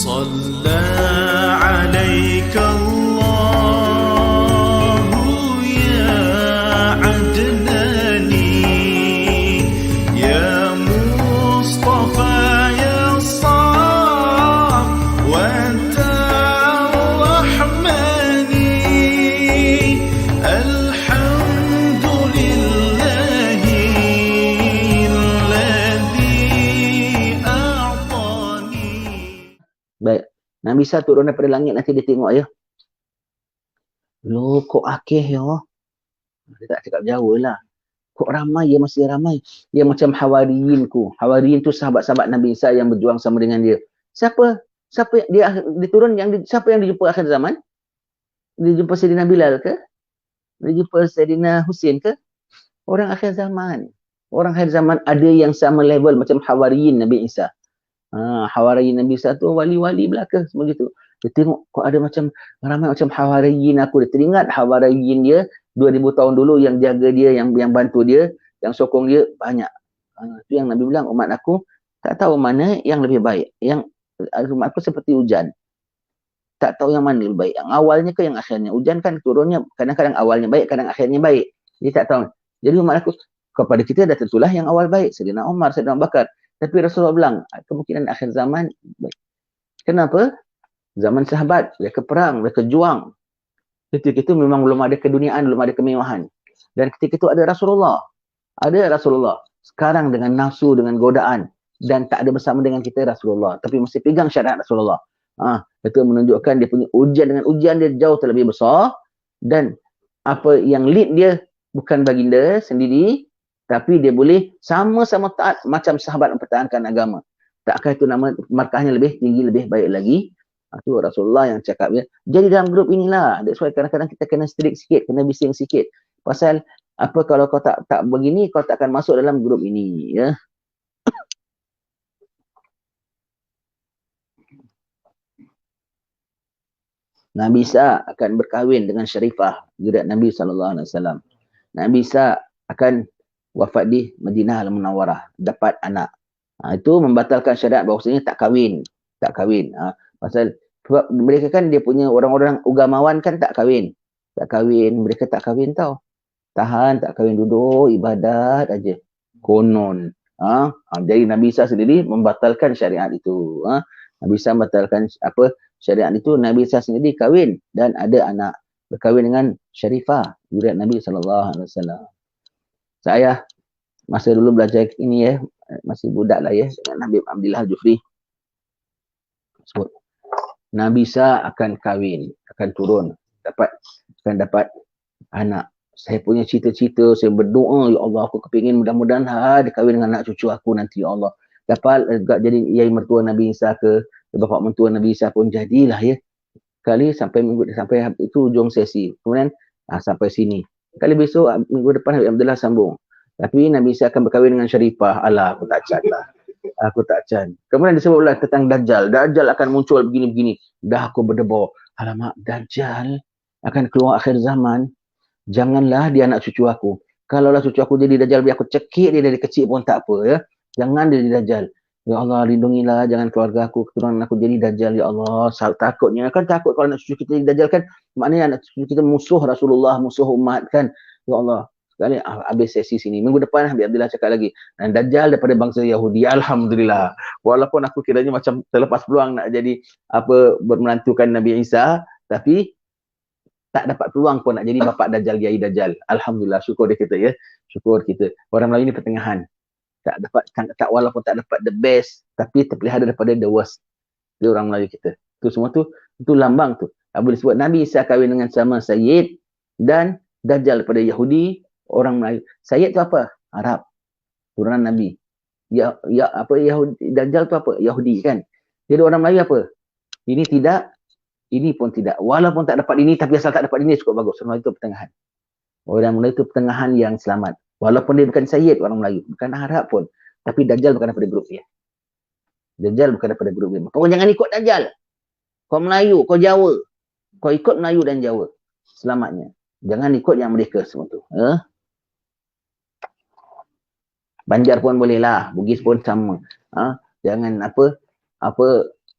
صلى عليك الله يا عدناني يا مصطفى يا صافوة الرحمن الحمد لله الذي أعطاني. Baik. Nabi Isa turun daripada langit, nanti dia tengok ya. Loh, kok akeh ya? Dia tak cakap Jawa lah. Kok ramai ya, masih ramai. Dia macam Hawariyin ku. Hawariyin tu sahabat-sahabat Nabi Isa yang berjuang sama dengan dia. Siapa? Siapa dia turun siapa yang dijumpa akhir zaman? Dia jumpa Sayyidina Bilal ke? Dia jumpa Sayyidina Husin ke? Orang akhir zaman. Orang akhir zaman ada yang sama level macam Hawariyin Nabi Isa. Hawariyin Nabi Isa tu wali-wali belaka semua gitu. Dia tengok kok ada macam ramai macam Hawariyin aku. Dia teringat Hawariyin dia 2000 tahun dulu yang jaga dia, yang bantu dia, yang sokong dia banyak. Itu yang Nabi bilang, umat aku tak tahu mana yang lebih baik. Yang umat aku seperti hujan. Tak tahu yang mana lebih baik. Yang awalnya ke yang akhirnya. Hujan kan turunnya kadang-kadang awalnya baik, kadang akhirnya baik. Dia tak tahu. Jadi umat aku kepada kita dah tentulah yang awal baik. Sayyidina Umar, Sayyidina Abu Bakar. Tapi Rasulullah bilang, kemungkinan akhir zaman baik. Kenapa? Zaman sahabat, mereka perang, mereka juang. Ketika itu memang belum ada keduniaan, belum ada kemewahan. Dan ketika itu ada Rasulullah. Ada Rasulullah. Sekarang dengan nafsu, dengan godaan. Dan tak ada bersama dengan kita Rasulullah. Tapi masih pegang syariat Rasulullah. Itu menunjukkan dia punya ujian, dengan ujian dia jauh terlebih besar. Dan apa yang lead dia bukan baginda sendiri, tapi dia boleh sama-sama taat macam sahabat mempertahankan agama. Takkah itu nama markahnya lebih tinggi, lebih baik lagi? Itu Rasulullah yang cakap ya. Jadi dalam grup inilah. That's why kadang-kadang kita kena strict sikit, kena bising sikit. Pasal apa kalau kau tak begini, kau tak akan masuk dalam grup ini ya. Nabi Isa akan berkahwin dengan Syarifah, zuriat Nabi SAW. Nabi Isa akan wafat di Madinah Al-Munawwarah, dapat anak. Itu membatalkan syariat bahawasanya tak kahwin. Pasal sebab mereka kan dia punya orang-orang ugamawan kan tak kahwin. Mereka tak kahwin tau. Tahan, tak kahwin, duduk, ibadat aja. Konon. Jadi Nabi Isa sendiri membatalkan syariat itu. Nabi Isa membatalkan syariat itu. Nabi Isa sendiri kahwin dan ada anak. Berkahwin dengan Syarifah, zuriat Nabi SAW. Saya masa dulu belajar ini ya, masih budak lah ya, dengan Habib Abdillah Jufri. So, Nabi Isa akan kahwin, akan turun, akan dapat anak. Saya punya cita-cita, saya berdoa, ya Allah, aku kepingin mudah-mudahan dia kahwin dengan anak cucu aku nanti, ya Allah. Dapat jadi yai mertua Nabi Isa ke, bapak mertua Nabi Isa pun jadilah ya. Kali sampai itu ujung sesi. Kemudian sampai sini. Kali besok minggu depan Habib Abdullah sambung. Tapi Nabi Isa akan berkahwin dengan Syarifah. Alah, aku tak can lah. Aku tak can. Kemudian disebutlah tentang Dajjal. Dajjal akan muncul begini-begini. Dah aku berdebar. Alamak, Dajjal akan keluar akhir zaman. Janganlah dia anak cucu aku. Kalaulah cucu aku jadi Dajjal, biar aku cekik dia dari kecil pun tak apa ya. Jangan dia jadi Dajjal. Ya Allah, lindungilah jangan keluarga aku, keturunan aku jadi Dajjal, ya Allah. Takutnya kan takut kalau anak cucu kita jadi Dajjal kan, maknanya anak cucu kita musuh Rasulullah, musuh umat kan. Ya Allah, sekali habis sesi sini. Minggu depan Habib Abdillah cakap lagi. Dan Dajjal daripada bangsa Yahudi, alhamdulillah. Walaupun aku kiranya macam terlepas peluang nak jadi bermenantukan Nabi Isa, tapi tak dapat peluang pun nak jadi bapak Dajjal, Kiai Dajjal. Alhamdulillah, syukur dia kita ya. Syukur kita. Orang Melayu ni pertengahan. Tak walaupun tak dapat the best, tapi terpelihara daripada the worst. Itu orang Melayu kita. Itu semua tu, itu lambang tu. Boleh sebut Nabi Isa kahwin dengan sama Sayyid dan Dajjal daripada Yahudi, orang Melayu. Sayyid tu apa? Arab. Turunan Nabi. Yahudi, Dajjal tu apa? Yahudi kan. Jadi orang Melayu apa? Ini tidak, ini pun tidak. Walaupun tak dapat ini, tapi asal tak dapat ini cukup bagus. Orang Melayu itu pertengahan. Orang Melayu itu pertengahan yang selamat. Walaupun dia bukan Sayyid orang Melayu, bukan Arab pun. Tapi Dajjal bukan daripada grup dia. Dajjal bukan daripada grup dia. Kau jangan ikut Dajjal. Kau Melayu, kau Jawa. Kau ikut Melayu dan Jawa. Selamatnya. Jangan ikut yang mereka semua tu. Banjar pun boleh lah. Bugis pun sama. Jangan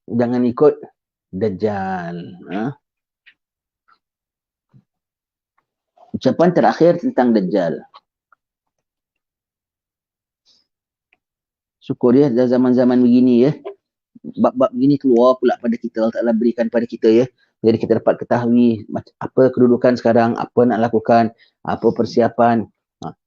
Jangan ikut Dajjal. Ucapan terakhir tentang Dajjal. Syukur ya, dah zaman-zaman begini ya. Bab-bab begini keluar pula pada kita. Allah Ta'ala berikan pada kita ya. Jadi kita dapat ketahui apa kedudukan sekarang, apa nak lakukan, apa persiapan.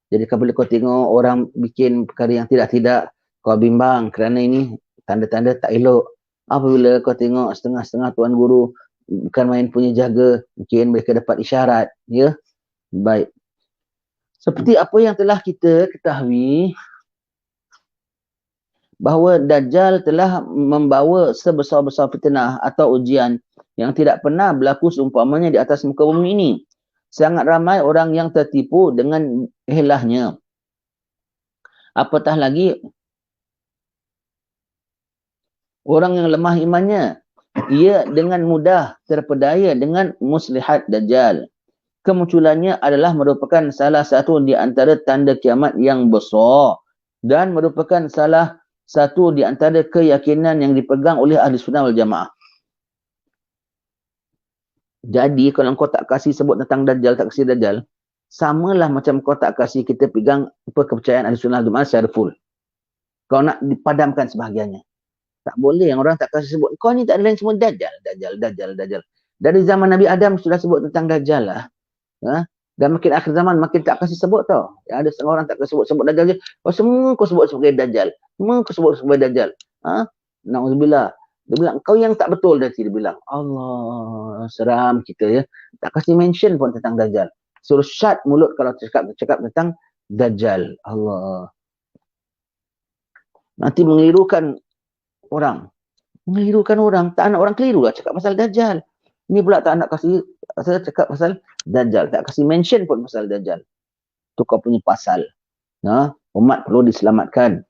Jadi kalau kau tengok orang bikin perkara yang tidak-tidak, kau bimbang kerana ini tanda-tanda tak elok. Apabila kau tengok setengah-setengah tuan guru bukan main punya jaga, mungkin mereka dapat isyarat. Ya, baik. Seperti apa yang telah kita ketahui, bahawa Dajjal telah membawa sebesar-besar fitnah atau ujian yang tidak pernah berlaku seumpamanya di atas muka bumi ini. Sangat ramai orang yang tertipu dengan helahnya. Apatah lagi orang yang lemah imannya, ia dengan mudah terpedaya dengan muslihat Dajjal. Kemunculannya adalah merupakan salah satu di antara tanda kiamat yang besar dan merupakan salah satu di antara keyakinan yang dipegang oleh ahli sunnah wal jamaah. Jadi kalau kau tak kasih sebut tentang Dajjal, tak kasih Dajjal, samalah macam kau tak kasih kita pegang kepercayaan ahli sunnah wal jamaah secara full. Kau nak dipadamkan sebahagiannya. Tak boleh, yang orang tak kasih sebut. Kau ni tak ada lain semua Dajjal, Dajjal, Dajjal, Dajjal. Dari zaman Nabi Adam sudah sebut tentang Dajjal lah. Dan makin akhir zaman makin tak kasih sebut tau. Ada setengah orang tak kasih sebut Dajjal je. Oh, semua kau sebut sebagai Dajjal. Semua kau sebut sebagai Dajjal. Na'udzubillah. Dia bilang, kau yang tak betul nanti. Dia bilang, Allah, seram kita ya. Tak kasih mention pun tentang Dajjal. Suruh shut mulut kalau cakap tentang Dajjal. Allah. Nanti mengelirukan orang. Mengelirukan orang. Tak nak orang keliru lah cakap pasal Dajjal. Ini pula tak nak kasih, saya cakap pasal Dajjal. Tak kasih mention pun pasal Dajjal. Itu kau punya pasal. Umat perlu diselamatkan.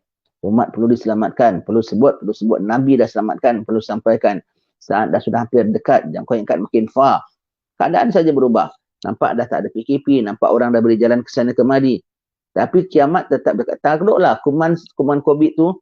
Umat perlu diselamatkan. Perlu sebut. Nabi dah selamatkan. Perlu sampaikan. Saat dah sudah hampir dekat. Jangan kau ingat makin far. Keadaan saja berubah. Nampak dah tak ada PKP. Nampak orang dah beri jalan ke sana kemari. Tapi kiamat tetap dekat. Takluklah kuman COVID tu.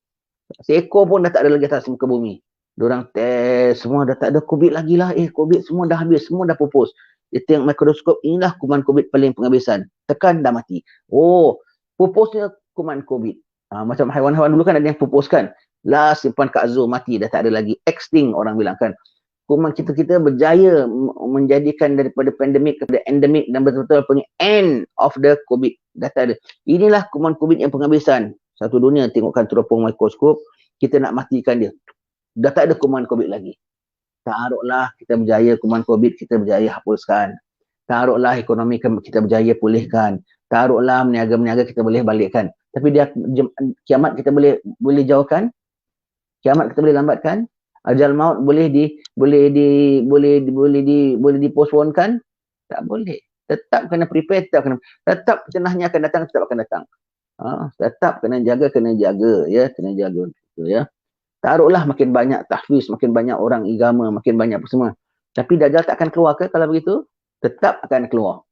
Seekor pun dah tak ada lagi atas muka bumi. Diorang test semua dah tak ada COVID lagi lah. COVID semua dah habis. Semua dah pupus. Dia tengok mikroskop. Inilah kuman COVID paling penghabisan. Tekan dah mati. Oh, pupusnya kuman COVID. Macam haiwan-haiwan dulu kan ada yang pupus kan. Last simpan kat zoo mati. Dah tak ada lagi. Extinct orang bilang kan. Kuman kita berjaya menjadikan daripada pandemik kepada endemik dan betul-betul punya end of the COVID. Dah tak ada. Inilah kuman COVID yang penghabisan. Satu dunia tengokkan teropong mikroskop. Kita nak matikan dia. Dah tak ada kuman COVID lagi. Taruhlah kita berjaya kuman COVID kita berjaya hapuskan. Taruhlah ekonomi kita berjaya pulihkan. Taruhlah meniaga-meniaga kita boleh balikkan. Tapi dia kiamat kita boleh jauhkan? Kiamat kita boleh lambatkan? Ajal maut boleh dipostponekan? Tak boleh. Tetap kena prepare, tetap fitnahnya akan datang, tetap akan datang. Tetap kena jaga ya, kena jaga gitu ya. Taruhlah makin banyak tahfiz, makin banyak orang agama, makin banyak apa semua. Tapi Dajjal tak akan keluar ke kalau begitu? Tetap akan keluar.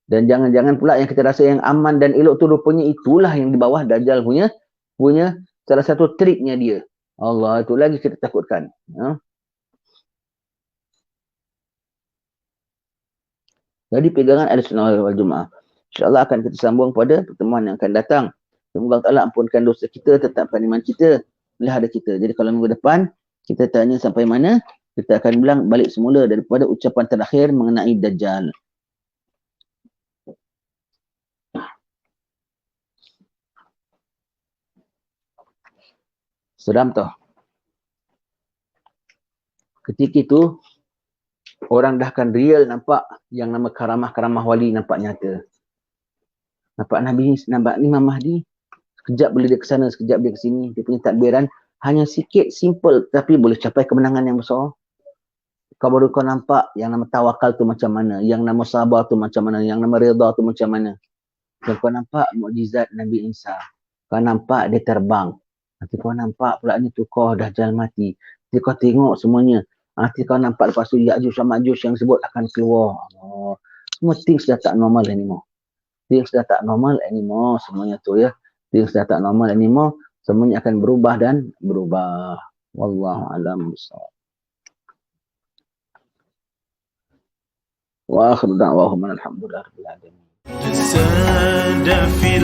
Dan jangan-jangan pula yang kita rasa yang aman dan elok tu rupanya itulah yang di bawah Dajjal punya salah satu triknya dia. Allah, itu lagi kita takutkan. Jadi pegangan Ahlussunnah wal Jamaah. InsyaAllah akan kita sambung pada pertemuan yang akan datang. Semoga Allah ampunkan dosa kita, tetapkan iman kita, pelihara kita. Jadi kalau minggu depan, kita tanya sampai mana, kita akan bilang balik semula daripada ucapan terakhir mengenai Dajjal. Seram tau. Ketika itu, orang dah akan real nampak yang nama karamah-karamah wali nampak nyata. Nampak Nabi ni Imam Mahdi. Sekejap boleh dia ke sana, sekejap dia ke sini. Dia punya takbiran hanya sikit, simple. Tapi boleh capai kemenangan yang besar. Kau baru kau nampak yang nama tawakal tu macam mana. Yang nama sabar tu macam mana. Yang nama redha tu macam mana. Dan kau nampak mukjizat Nabi Isa. Kau nampak dia terbang. Nanti kau nampak pula ni Tukoh Dajjal mati. Nanti kau tengok semuanya. Nanti kau nampak lepas tu Ya'juj dan Ma'juj yang sebut akan keluar. Semua things dah tak normal anymore. Things dah tak normal anymore semuanya tu ya. Things dah tak normal anymore. Semuanya akan berubah dan berubah. Wallahu a'lam bishawab. Wa akhiru da'wahum alhamdulillahi rabbil alamin. جساد في